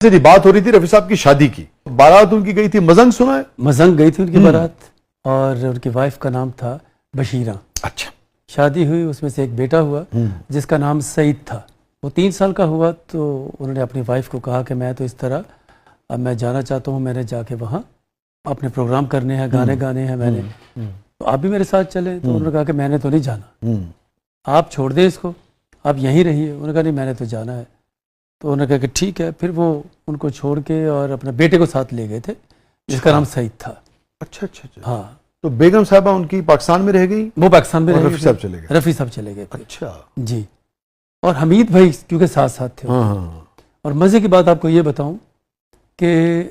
जी बात हो रही थी रफी साहब की शादी की। बारात उनकी गई थी मजंग, सुना है? मजंग गई थी उनकी बारात, और उनकी वाइफ का नाम था बशीरा। अच्छा। शादी हुई, उसमें से एक बेटा हुआ जिसका नाम सईद था। वो 3 साल का हुआ तो उन्होंने अपनी वाइफ को कहा कि मैं तो इस तरह अब मैं जाना चाहता हूँ, मैंने जाके वहाँ अपने प्रोग्राम करने हैं, गाने गाने हैं मैंने, तो आप भी मेरे साथ चले। तो उन्होंने कहा कि मैंने तो नहीं जाना, आप छोड़ दें इसको, आप यहीं रहिए। उन्होंने कहा नहीं मैंने तो जाना है। तो उन्होंने कहा कि ठीक है। फिर वो उनको छोड़ के और अपने बेटे को साथ ले गए थे जिसका नाम सईद था। अच्छा अच्छा अच्छा। हाँ, तो बेगम साहबा उनकी पाकिस्तान में रह गई, वो पाकिस्तान में रह रफी साहब चले गए। रफी साहब चले गए थे। अच्छा जी। और हमीद भाई क्योंकि साथ साथ थे। हाँ। और मजे की बात आपको ये बताऊं कि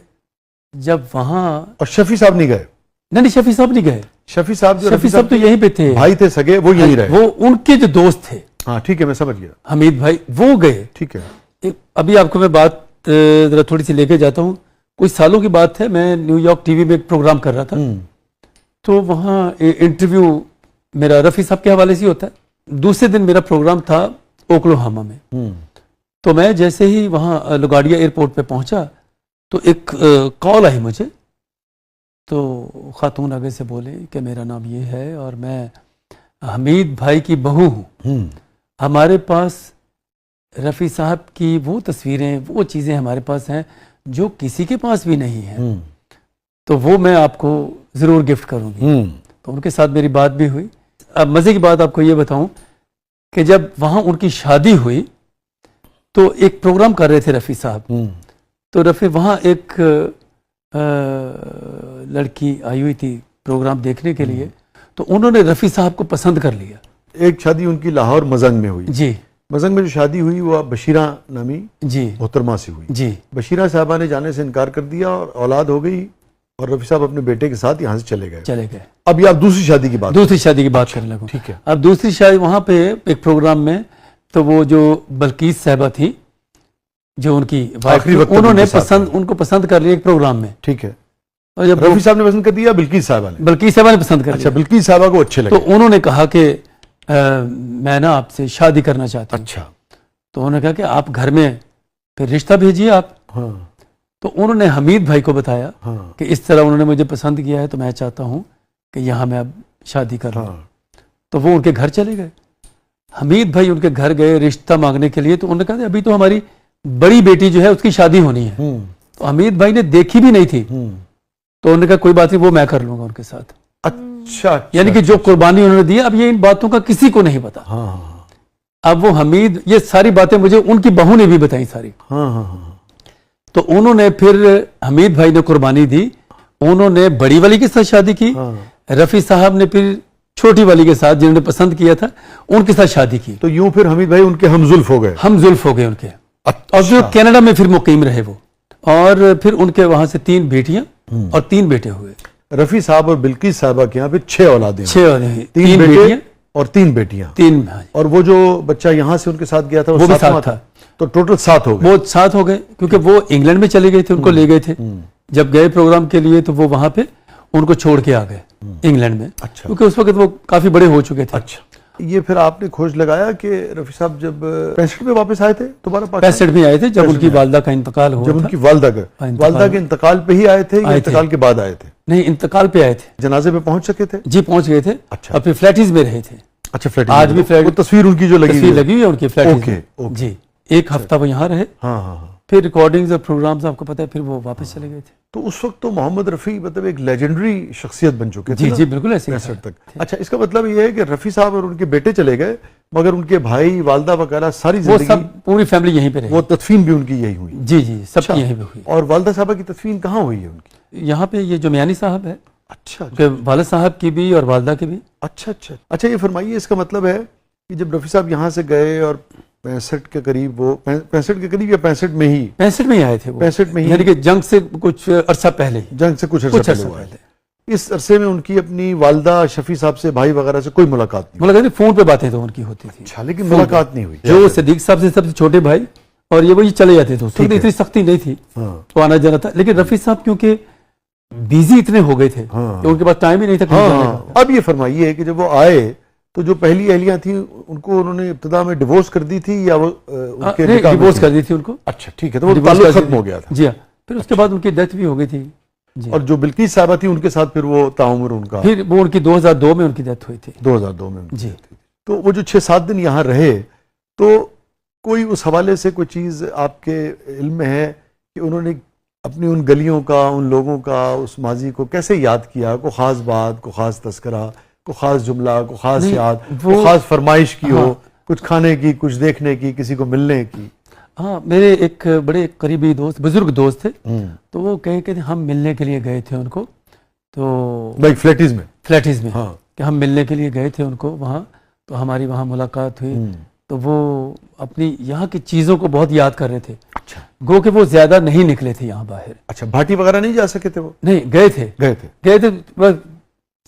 जब वहाँ और शफी साहब नहीं गए? नहीं, शफी साहब नहीं गए। शफी साहब शफी साहब तो यहीं पे थे, भाई थे सगे, वो यहीं रहे। वो उनके जो दोस्त थे। हाँ ठीक है, मैं समझ गया। हमीद भाई वो गए। ठीक है। अभी आपको मैं बात जरा थोड़ी सी लेके जाता हूँ। कुछ सालों की बात है, मैं न्यूयॉर्क टीवी में एक प्रोग्राम कर रहा था, तो वहाँ इंटरव्यू मेरा रफ़ी साहब के हवाले से होता है। दूसरे दिन मेरा प्रोग्राम था ओक्लाहोमा में। तो मैं जैसे ही वहाँ लुगाडिया एयरपोर्ट पे पहुँचा तो एक कॉल आई मुझे। तो खातून आगे से बोले कि मेरा नाम ये है और मैं हमीद भाई की बहू हूँ, हमारे पास रफ़ी साहब की वो तस्वीरें, वो चीज़ें हमारे पास हैं जो किसी के पास भी नहीं है, तो वो मैं आपको ज़रूर गिफ्ट करूँगी। तो उनके साथ मेरी बात भी हुई। अब मज़े की बात आपको ये बताऊं कि जब वहाँ उनकी शादी हुई तो एक प्रोग्राम कर रहे थे रफ़ी साहब। तो रफ़ी वहाँ एक लड़की आई हुई थी प्रोग्राम देखने के लिए, तो उन्होंने रफ़ी साहब को पसंद कर लिया। एक शादी उनकी लाहौर मजंग में हुई। जी। मजंग में जो शादी हुई वो बशीरा नामी जी मोहतरमा से हुई। जी। बशीरा साहबा ने जाने से इनकार कर दिया और औलाद हो गई, और रफी साहब अपने बेटे के साथ यहाँ से चले गए। अब ये आप दूसरी शादी की बात करने लगो। ठीक है। अब दूसरी शादी वहाँ पे एक प्रोग्राम में, तो वो जो बल्कीस साहबा थी जो उनकी वाइफ, उनको पसंद कर लिया एक प्रोग्राम में। ठीक है। और जब रफी साहब ने पसंद कर दिया, बिल्कीस साहबा ने पसंद कर लिया। अच्छा, बिल्कीस साहबा को अच्छे लगे। तो उन्होंने कहा कि मैं ना आपसे शादी करना चाहती हूँ। अच्छा। तो उन्होंने कहा कि आप घर में फिर रिश्ता भेजिए आप। हाँ। तो उन्होंने हमीद भाई को बताया हाँ। कि इस तरह उन्होंने मुझे पसंद किया है, तो मैं चाहता हूँ कि यहाँ मैं अब शादी कर लूँ। हाँ। तो वो उनके घर चले गए। हमीद भाई उनके घर गए रिश्ता मांगने के लिए। तो उन्होंने कहा अभी तो हमारी बड़ी बेटी जो है उसकी शादी होनी है। तो हमीद भाई ने देखी भी नहीं थी। तो उन्होंने कहा कोई बात नहीं, वो मैं कर लूंगा उनके साथ। अच्छा। यानी कि जो कुर्बानी उन्होंने दी, अब ये इन बातों का किसी को नहीं पता। हाँ। अब वो हमीद, ये सारी बातें मुझे उनकी बहू ने भी बताई सारी। हाँ। तो उन्होंने फिर हमीद भाई ने कुर्बानी दी, उन्होंने बड़ी वाली के साथ शादी की। रफ़ी साहब ने फिर छोटी वाली के साथ, जिन्होंने पसंद किया था, उनके साथ शादी की। तो यूं फिर हमीद भाई उनके हमजुल्फ हो गए। उनके। और जो कनाडा में फिर मुकीम रहे वो। और फिर उनके वहां से 3 बेटियां और 3 बेटे हुए। रफी साहब और बिल्कीस साहबा के यहाँ पे 6 औलादें, 3 बेटे और 3 बेटियां। 3। और वो जो बच्चा यहाँ से उनके साथ गया था वो भी साथ था। तो टोटल 7 हो गए। वो 7 हो गए, क्योंकि वो इंग्लैंड में चले गए थे, उनको ले गए थे जब गए प्रोग्राम के लिए। तो वो वहां पे उनको छोड़ के आ गए इंग्लैंड में। अच्छा। क्योंकि उस वक्त वो काफी बड़े हो चुके थे। अच्छा। ये फिर आपने खोज लगाया कि रफी साहब जब 65 में वापस आए थे दोबारा? 65 में आए थे, जब उनकी वालदा का इंतकाल हुआ। जब उनकी वालदा के इंतकाल पे ही आए थे या इंतकाल के बाद आए थे? नहीं, इंतकाल पे आए थे। जनाजे में पहुंच सके थे? जी पहुंच गए थे। अच्छा। अपने फ्लैटिस में रहे थे। अच्छा, फ्लैट आज भी फ्लैट, वो तस्वीर उनकी जो लगी हुई है उनकी फ्लैट। ओके। जी, एक हफ्ता वो यहाँ रहे। हाँ। फिर रिकॉर्डिंग्स और प्रोग्राम्स आपको पता है, फिर वो वापस चले गए थे। तो उस वक्त तो मोहम्मद रफ़ी मतलब एक लेजेंडरी शख्सियत बन चुके थे। जी बिल्कुल ऐसे 65 तक। अच्छा, इसका मतलब ये है कि रफ़ी साहब और उनके बेटे चले गए, मगर उनके भाई, वालदा वगैरह सारी जिंदगी, वो सब पूरी फैमिली यहीं पे रही। वो तदफीन भी उनकी यही हुई? जी सब यहीं पे हुई। और वालदा साहबा की तदफीन कहाँ हुई है उनकी? यहाँ पे ये जो मियानी साहब है। अच्छा। वालिद साहब की भी और वालदा की भी। अच्छा, ये फरमाइए, इसका मतलब है कि जब रफ़ी साहब यहाँ से गए और 65 के करीब, वो 65 के करीब या 65 में ही? 65 में ही आए थे वो। 65 में ही, यानी कि जंग से कुछ अरसा पहले। जंग से कुछ अरसा पहले। इस अरसे में उनकी अपनी वालदा, शफी साहब से, भाई वगैरह से कोई मुलाकात नहीं? मुलाकात फोन पे बातें तो उनकी होती थी। अच्छा, लेकिन मुलाकात नहीं हुई? जो सिद्दीक साहब से सबसे छोटे भाई, और ये वही चले जाते थे। इतनी सख्ती नहीं थी, तो आना जाना था। लेकिन रफ़ी साहब क्योंकि बिजी इतने हो गए थे, उनके पास टाइम ही नहीं था। अब ये फरमाइए कि जब वो आए तो जो पहली अहलियां थी उनको उन्होंने इब्तिदा में डिवोर्स कर दी थी या वो उनके नहीं, निकाह में डिवोर्स थी? कर दी थी उनको। अच्छा ठीक है, तो वो डिवोर्स ताल्लुक कर खत्म दी- हो गया था। जी हाँ, फिर उसके बाद उनकी डेथ भी हो गई थी। जी और जो बिल्किस साहबा थी उनके साथ फिर वो ताउम्र उनका फिर वो उनकी 2002 में उनकी डेथ हुई थी। 2002 में उनकी जी। death हुई थी। तो वो जो 6-7 दिन यहाँ रहे, तो कोई उस हवाले से कोई चीज़ आपके इल्म में है कि उन्होंने अपनी उन गलियों का, उन लोगों का, उस माजी को कैसे याद किया? को ख़ास बात, को ख़ास तस्करा, को ख़ास जुमला, को ख़ास नहीं, याद, वो- को ख़ास फरमाइश की हो, हाँ। कुछ खाने की, कुछ देखने की, किसी को मिलने की? हाँ, मेरे एक बड़े करीबी दोस्त, बुजुर्ग दोस्त थे, तो वो कहे कि हम मिलने के लिए गए थे उनको, तो भाई फ्लैटिस में। फ्लैटिस में, हाँ। कि हम मिलने के लिए गए थे उनको वहाँ, तो हमारी वहाँ मुलाकात हुई। तो वो अपनी यहाँ की चीज़ों को बहुत याद कर रहे थे। अच्छा गो कि वो ज़्यादा नहीं निकले थे यहाँ बाहर। अच्छा, भाटी वगैरह नहीं जा सके थे वो? नहीं, गए थे गए थे। बस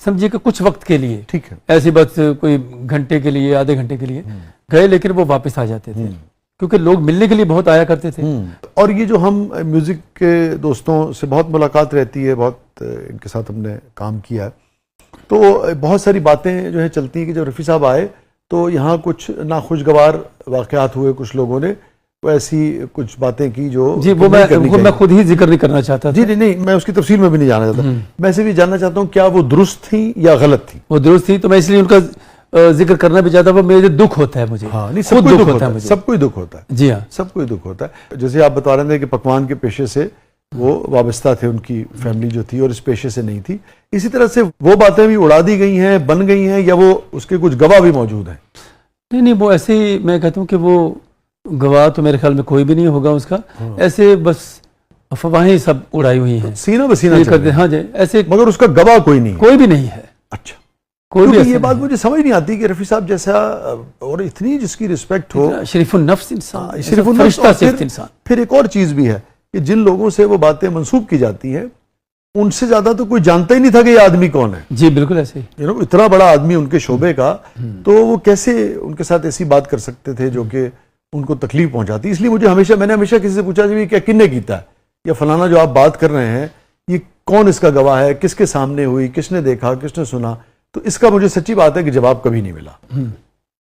समझिए कि कुछ वक्त के लिए, ठीक है। ऐसी बस कोई घंटे के लिए, आधे घंटे के लिए गए, लेकिन वो वापस आ जाते थे क्योंकि लोग मिलने के लिए बहुत आया करते थे। और ये जो हम म्यूज़िक के दोस्तों से बहुत मुलाकात रहती है, बहुत इनके साथ हमने काम किया है, तो बहुत सारी बातें जो है चलती हैं कि जब रफ़ी साहब आए तो यहाँ कुछ नाखुशगवार वाक़यात हुए, कुछ लोगों ने वो ऐसी कुछ बातें की जो जी, वो मैं खुद ही जिक्र नहीं करना चाहता था। जी नहीं, मैं उसकी तफसील में भी नहीं जाना चाहता। मैं सिर्फ ये जानना चाहता हूँ क्या वो दुरुस्त थी या गलत थी? वो दुरुस्त थी, तो मैं इसलिए उनका जिक्र करना भी चाहता, वो मेरे दुख होता है मुझे। हाँ, नहीं, खुद सबको दुख होता है है, मुझे। सबको ही दुख होता है। जी हाँ, सबको ही दुख होता है। जैसे आप बता रहे थे कि पकवान के पेशे से वो वाबस्ता थे, उनकी फैमिली जो थी, और इस पेशे से नहीं थी। इसी तरह से वो बातें भी उड़ा दी गई हैं, बन गई हैं, या वो उसके कुछ गवाह भी मौजूद हैं? नहीं, वो ऐसे ही, मैं कहता हूँ कि वो गवाह तो मेरे ख्याल में कोई भी नहीं होगा उसका। ऐसे बस अफवाहें सब उड़ाई हुई हैं, सीना बसीना ये चल करते, रहे हैं। हाँ जी, ऐसे मगर उसका गवाह कोई नहीं है। कोई भी नहीं है। अच्छा, कोई भी क्योंकि ऐसे ये बात नहीं मुझे समझ नहीं आती कि रफ़ी साहब जैसा और इतनी जिसकी रिस्पेक्ट हो, है। शरीफुन नफ्स इंसान, शरीफुन नफ्स, फरिश्ता और सिर्फ इंसान। फिर एक और चीज़ भी है कि जिन लोगों से वो बातें मंसूब की जाती हैं उनसे ज़्यादा तो कोई जानता ही नहीं था कि ये आदमी कौन है। जी बिल्कुल ऐसे ही। इतना बड़ा आदमी उनके शोबे का, तो वो कैसे उनके साथ ऐसी बात कर सकते थे जो कि उनको तकलीफ पहुंचाती? इसलिए मैंने हमेशा किसी से पूछा कि क्या किन्ने कीता है, या फलाना जो आप बात कर रहे हैं ये कौन इसका गवाह है, किसके सामने हुई, किसने देखा, किसने सुना? तो इसका मुझे सच्ची बात है कि जवाब कभी नहीं मिला।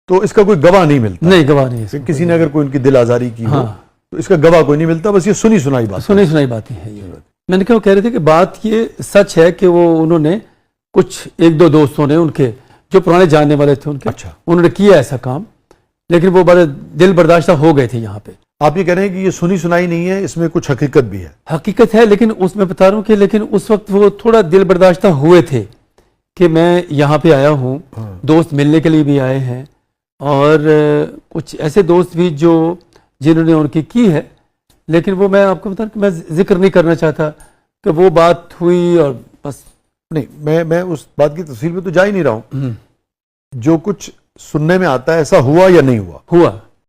तो इसका कोई गवाह नहीं मिलता। नहीं, गवाह नहीं है। किसी ने अगर कोई उनकी दिल आजारी की हो, हाँ। तो इसका गवाह कोई नहीं मिलता, बस ये सुनी सुनाई बात। सुनी सुनाई बातें हैं ये। मैंने क्या कह रहे थे कि बात ये सच है कि वो उन्होंने कुछ एक दो दोस्तों ने उनके जो पुराने जानने वाले थे उनके, अच्छा। उन्होंने किया ऐसा काम, लेकिन वो बड़े दिल बर्दाश्ता हो गए थे यहाँ पे। आप ये कह रहे हैं कि ये सुनी सुनाई नहीं है, इसमें कुछ हकीकत भी है? हकीकत है, लेकिन उसमें बता रहा हूँ कि लेकिन उस वक्त वो थोड़ा दिल बर्दाश्ता हुए थे कि मैं यहाँ पे आया हूँ, दोस्त मिलने के लिए भी आए हैं, और कुछ ऐसे दोस्त भी जो जिन्होंने उनकी की है, लेकिन वो मैं आपको बता, मैं जिक्र नहीं करना चाहता कि वो बात हुई और बस। नहीं, मैं उस बात की तफसील में तो जा ही नहीं रहा हूँ। जो कुछ सुनने में आता है, ऐसा हुआ या नहीं हुआ? हुआ।